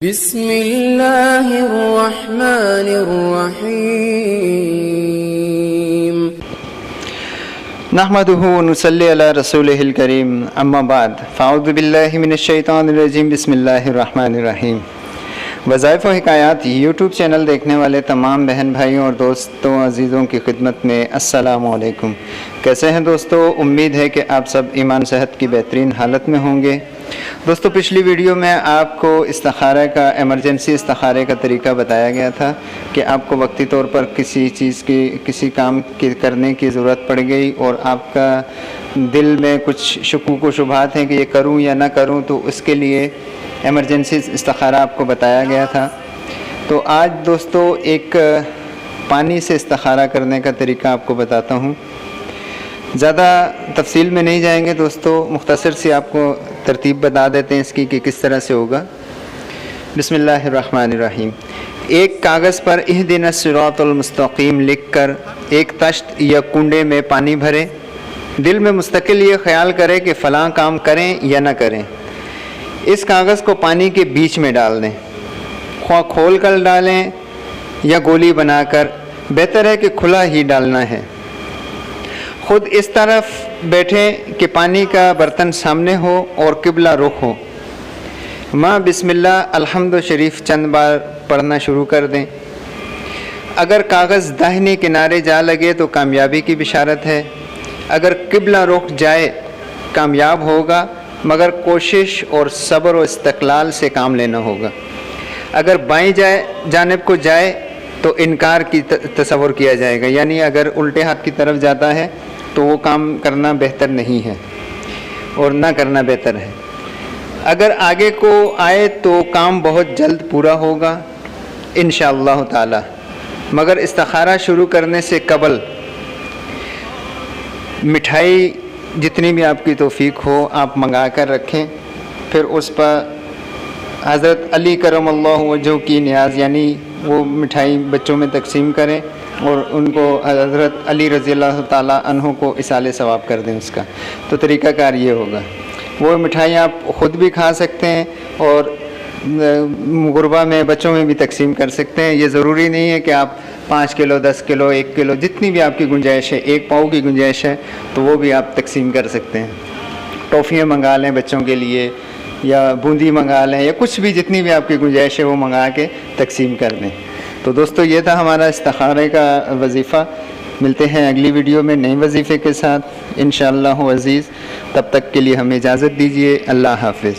बिस्मिल्लाहिर्रहमानिर्रहीम। नहमदुहु व नुसल्ली अला रसूलिहिल करीम, अम्मा बाद, फ़अऊज़ु बिल्लाहि मिनश्शैतानिर्रजीम, बिस्मिल्लाहिर्रहमानिर्रहीम। वज़ाइफ़ व हिकायात यूट्यूब चैनल देखने वाले तमाम बहन भाइयों और दोस्तों अज़ीज़ों की खिदमत में अस्सलामु अलैकुम। कैसे हैं दोस्तों? उम्मीद है कि आप सब ईमान सेहत की बेहतरीन हालत में होंगे। दोस्तों, पिछली वीडियो में आपको इस्तिखारे का, एमरजेंसी इस्तिखारे का तरीका बताया गया था कि आपको वक्ती तौर पर किसी चीज़ की, किसी काम की करने की ज़रूरत पड़ गई और आपका दिल में कुछ शुकूक व शुबहात हैं कि ये करूं या ना करूं, तो उसके लिए एमरजेंसी इस्तिखारा आपको बताया गया था। तो आज दोस्तों एक पानी से इस्तिखारा करने का तरीका आपको बताता हूँ। ज़्यादा तफसील में नहीं जाएंगे दोस्तों, मुख्तसर सी आपको तरतीब बता देते हैं इसकी कि किस तरह से होगा। बिस्मिल्लाहिर्रहमानिर्रहीम। एक कागज़ पर इहदिनस सिरातल मुस्तकीम लिख कर एक तश्त या कुंडे में पानी भरें। दिल में मुस्तकिल ये ख्याल करें कि फ़लाँ काम करें या ना करें। इस कागज़ को पानी के बीच में डाल दें, ख्वाह खोल कर डालें या गोली बनाकर, बेहतर है कि खुला ही डालना है। ख़ुद इस तरफ बैठें कि पानी का बर्तन सामने हो और किबला रुख हो। माँ बिस्मिल्लाह अल्हम्दु शरीफ चंद बार पढ़ना शुरू कर दें। अगर कागज़ दाहिने किनारे जा लगे तो कामयाबी की बिशारत है। अगर किबला रुख जाए कामयाब होगा, मगर कोशिश और सब्र और इस्तक़लाल से काम लेना होगा। अगर बाईं जानिब को जाए तो इनकार की तसव्वुर किया जाएगा, यानी अगर उल्टे हाथ की तरफ जाता है तो वो काम करना बेहतर नहीं है और ना करना बेहतर है। अगर आगे को आए तो काम बहुत जल्द पूरा होगा इंशाअल्लाह ताला। मगर इस्तिखारा शुरू करने से कबल मिठाई जितनी भी आपकी तौफीक हो आप मंगा कर रखें। फिर उस पर हज़रत अली करमल्लाहु वजहू की नियाज़, यानी वो मिठाई बच्चों में तकसीम करें और उनको हज़रत अली रज़ियल्लाहु ताला अन्हु को इसाले सवाब कर दें उसका। तो तरीक़ाकार ये होगा। वो मिठाई आप ख़ुद भी खा सकते हैं और गुरबा में, बच्चों में भी तकसीम कर सकते हैं। ये ज़रूरी नहीं है कि आप 5 किलो, 10 किलो, 1 किलो, जितनी भी आपकी गुंजाइश है, 1 पाव की गुंजाइश है तो वो भी आप तकसीम कर सकते हैं। टॉफ़ियाँ मंगा लें बच्चों के लिए, या बूंदी मंगा लें, या कुछ भी, जितनी भी आपकी गुंजाइश है वो मंगा के तकसीम कर दें। तो दोस्तों, ये था हमारा इस्तिखारे का वजीफ़ा। मिलते हैं अगली वीडियो में नए वजीफ़े के साथ इंशाअल्लाह अज़ीज़। तब तक के लिए हमें इजाज़त दीजिए। अल्लाह हाफ़िज़।